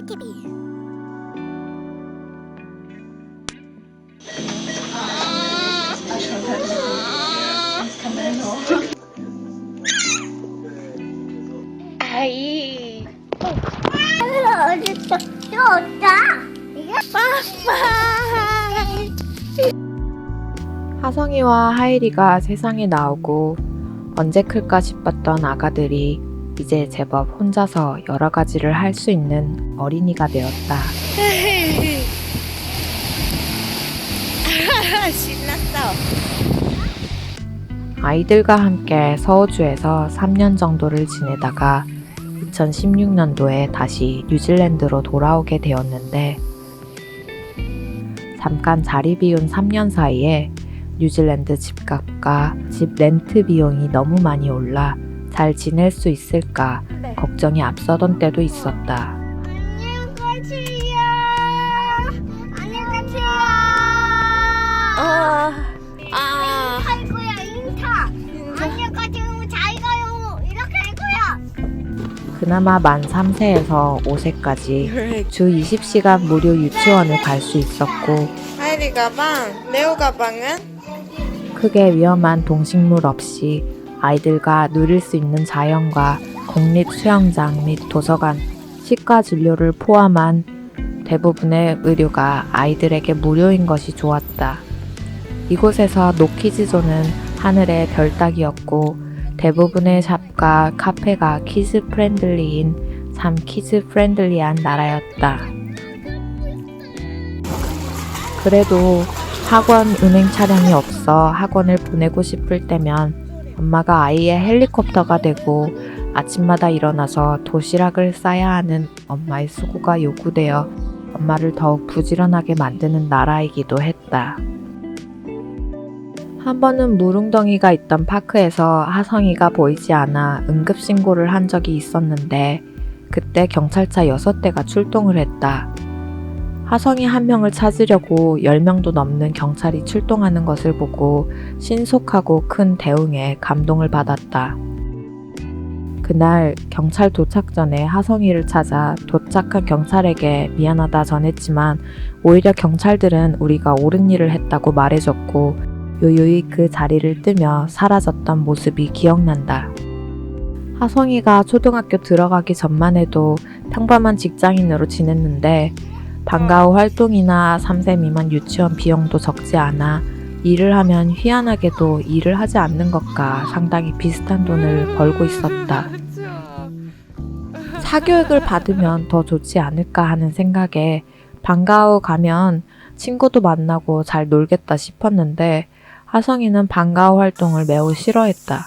TV. 아이, 어딨어? 또 없다. 이게 하성이와 하일이가 세상에 나오고 언제 클까 싶었던 아가들이 이제 제법 혼자서 여러 가지를 할 수 있는 어린이가 되었다. 신났어. 아이들과 함께 서호주에서 3년 정도를 지내다가 2016년도에 다시 뉴질랜드로 돌아오게 되었는데 잠깐 자리 비운 3년 사이에 뉴질랜드 집값과 집 렌트 비용이 너무 많이 올라 잘 지낼 수 있을까 걱정이 앞서던 때도 있었다. 안녕하세요. 안녕하세요. 할 거야 인타. 안녕하세요. 잘 가요. 이렇게 할 거야. 그나마 만 3세에서 5세까지 주 20시간 무료 유치원을 갈 수 있었고 하이리 가방, 레오 가방은? 크게 위험한 동식물 없이 아이들과 누릴 수 있는 자연과 공립 수영장 및 도서관, 치과 진료를 포함한 대부분의 의료가 아이들에게 무료인 것이 좋았다. 이곳에서 노키즈존은 하늘의 별 따기였고 대부분의 샵과 카페가 키즈 프렌들리인 참 키즈 프렌들리한 나라였다. 그래도 학원 운행 차량이 없어 학원을 보내고 싶을 때면 엄마가 아이의 헬리콥터가 되고 아침마다 일어나서 도시락을 싸야 하는 엄마의 수고가 요구되어 엄마를 더욱 부지런하게 만드는 나라이기도 했다. 한 번은 물웅덩이가 있던 파크에서 하성이가 보이지 않아 응급신고를 한 적이 있었는데 그때 경찰차 6대가 출동을 했다. 하성이 한 명을 찾으려고 10명도 넘는 경찰이 출동하는 것을 보고 신속하고 큰 대응에 감동을 받았다. 그날 경찰 도착 전에 하성이를 찾아 도착한 경찰에게 미안하다 전했지만 오히려 경찰들은 우리가 옳은 일을 했다고 말해줬고 요요히 그 자리를 뜨며 사라졌던 모습이 기억난다. 하성이가 초등학교 들어가기 전만 해도 평범한 직장인으로 지냈는데 방과 후 활동이나 3세 미만 유치원 비용도 적지 않아 일을 하면 희한하게도 일을 하지 않는 것과 상당히 비슷한 돈을 벌고 있었다. 사교육을 받으면 더 좋지 않을까 하는 생각에 방과 후 가면 친구도 만나고 잘 놀겠다 싶었는데 하성이는 방과 후 활동을 매우 싫어했다.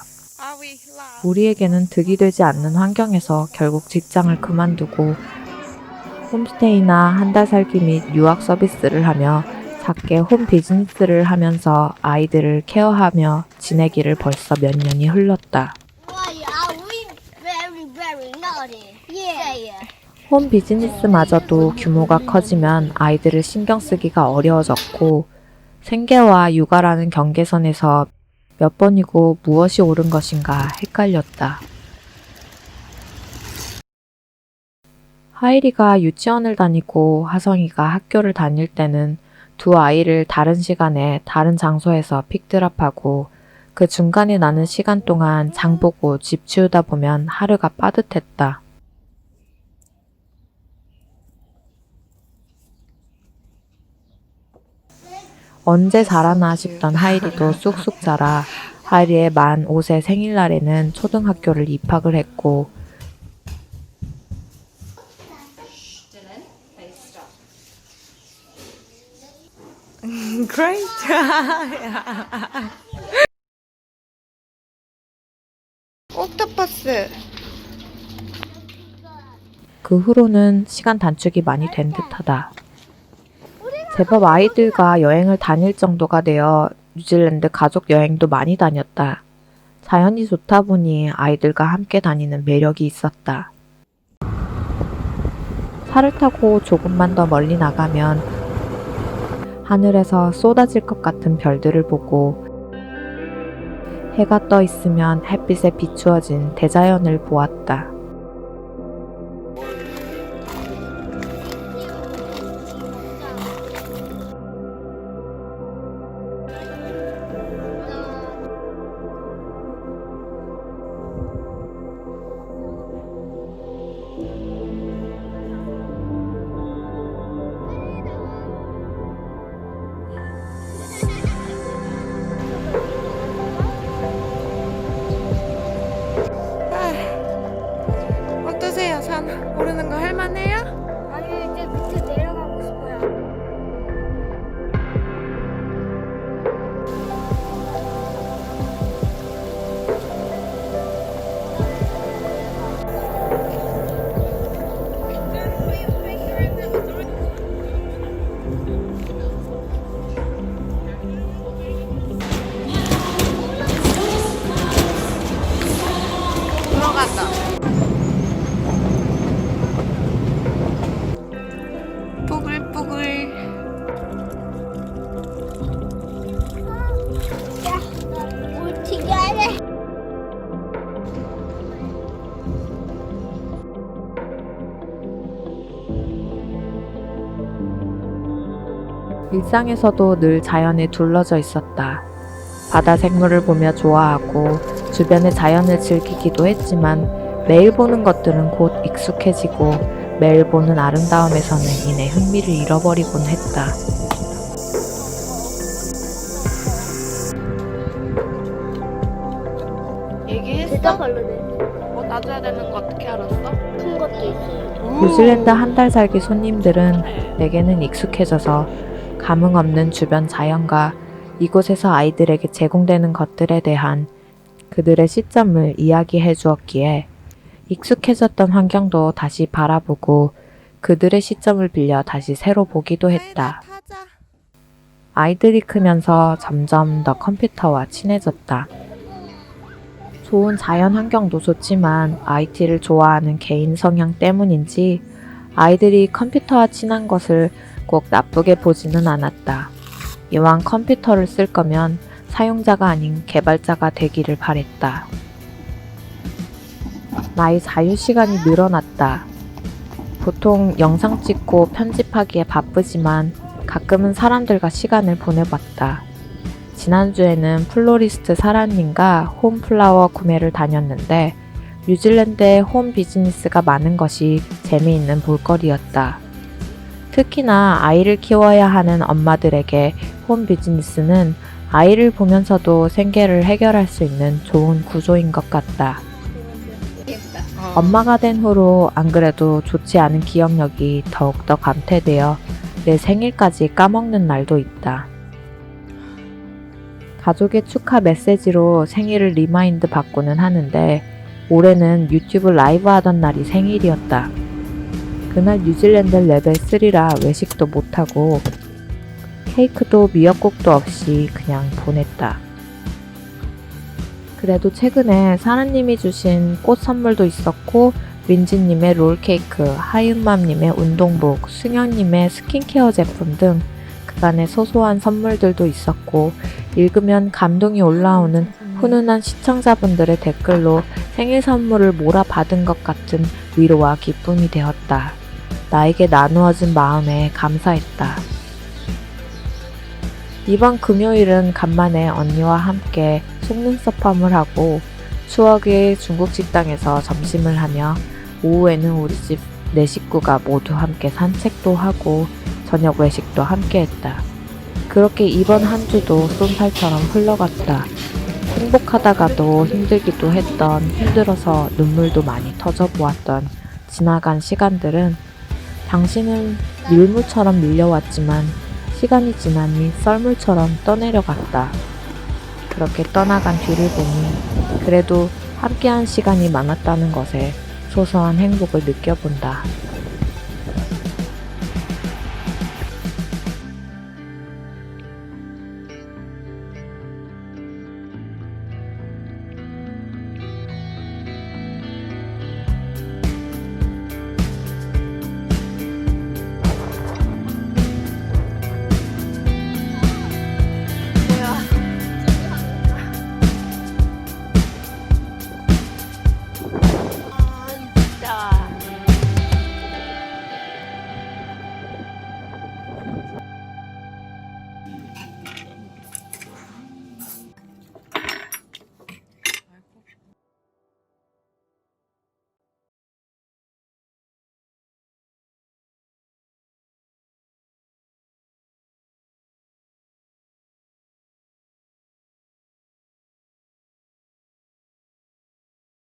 우리에게는 득이 되지 않는 환경에서 결국 직장을 그만두고 홈스테이나 한 달 살기 및 유학 서비스를 하며 작게 홈 비즈니스를 하면서 아이들을 케어하며 지내기를 벌써 몇 년이 흘렀다. Why are we very naughty? Yeah. 홈 비즈니스마저도 규모가 커지면 아이들을 신경 쓰기가 어려워졌고 생계와 육아라는 경계선에서 몇 번이고 무엇이 옳은 것인가 헷갈렸다. 하일이가 유치원을 다니고 하성이가 학교를 다닐 때는 두 아이를 다른 시간에 다른 장소에서 픽드랍하고 그 중간에 나는 시간 동안 장 보고 집 치우다 보면 하루가 빠듯했다. 언제 자라나 싶던 하일이도 쑥쑥 자라 하일이의 만 5세 생일날에는 초등학교를 입학을 했고 Great. 옥토퍼스. 그 후로는 시간 단축이 많이 된 듯하다. 제법 아이들과 여행을 다닐 정도가 되어 뉴질랜드 가족 여행도 많이 다녔다. 자연이 좋다 보니 아이들과 함께 다니는 매력이 있었다. 차를 타고 조금만 더 멀리 나가면 하늘에서 쏟아질 것 같은 별들을 보고 해가 떠 있으면 햇빛에 비추어진 대자연을 보았다. 그만해요? 아니 이제 밑에 내려가고 싶어요. 들어갔다. 뿌글뿌글. 어떻게 하래? 일상에서도 늘 자연에 둘러져 있었다. 바다 생물을 보며 좋아하고 주변의 자연을 즐기기도 했지만 매일 보는 것들은 곧 익숙해지고 매일 보는 아름다움에서는 이내 흥미를 잃어버리곤 했다. 얘기했어? 진짜 별로네. 뭐 놔줘야 되는 거 어떻게 알았어? 큰 것도 있어요. 뉴질랜드 한 달 살기 손님들은 내게는 익숙해져서 감흥 없는 주변 자연과 이곳에서 아이들에게 제공되는 것들에 대한 그들의 시점을 이야기해 주었기에 익숙해졌던 환경도 다시 바라보고 그들의 시점을 빌려 다시 새로 보기도 했다. 타자. 아이들이 크면서 점점 더 컴퓨터와 친해졌다. 좋은 자연 환경도 좋지만 IT를 좋아하는 개인 성향 때문인지 아이들이 컴퓨터와 친한 것을 꼭 나쁘게 보지는 않았다. 이왕 컴퓨터를 쓸 거면 사용자가 아닌 개발자가 되기를 바랬다. 나의 자유 시간이 늘어났다. 보통 영상 찍고 편집하기에 바쁘지만 가끔은 사람들과 시간을 보내봤다. 지난주에는 플로리스트 사라님과 홈플라워 구매를 다녔는데 뉴질랜드에 홈 비즈니스가 많은 것이 재미있는 볼거리였다. 특히나 아이를 키워야 하는 엄마들에게 홈 비즈니스는 아이를 보면서도 생계를 해결할 수 있는 좋은 구조인 것 같다. 엄마가 된 후로 안 그래도 좋지 않은 기억력이 더욱더 감퇴되어 내 생일까지 까먹는 날도 있다. 가족의 축하 메시지로 생일을 리마인드 받고는 하는데 올해는 유튜브 라이브 하던 날이 생일이었다. 그날 뉴질랜드 레벨 3라 외식도 못하고 케이크도 미역국도 없이 그냥 보냈다. 그래도 최근에 사라님이 주신 꽃 선물도 있었고 윈지님의 롤케이크, 하윤맘님의 운동복, 승현님의 스킨케어 제품 등 그간의 소소한 선물들도 있었고 읽으면 감동이 올라오는 훈훈한 시청자분들의 댓글로 생일 선물을 몰아받은 것 같은 위로와 기쁨이 되었다. 나에게 나누어진 마음에 감사했다. 이번 금요일은 간만에 언니와 함께 속눈썹펌을 하고 추억의 중국 식당에서 점심을 하며 오후에는 우리 집 네 식구가 모두 함께 산책도 하고 저녁 외식도 함께 했다. 그렇게 이번 한 주도 쏜살처럼 흘러갔다. 행복하다가도 힘들기도 했던, 힘들어서 눈물도 많이 터져보았던 지나간 시간들은 당신은 밀물처럼 밀려왔지만 시간이 지나니 썰물처럼 떠내려갔다. 그렇게 떠나간 뒤를 보니 그래도 함께한 시간이 많았다는 것에 소소한 행복을 느껴본다.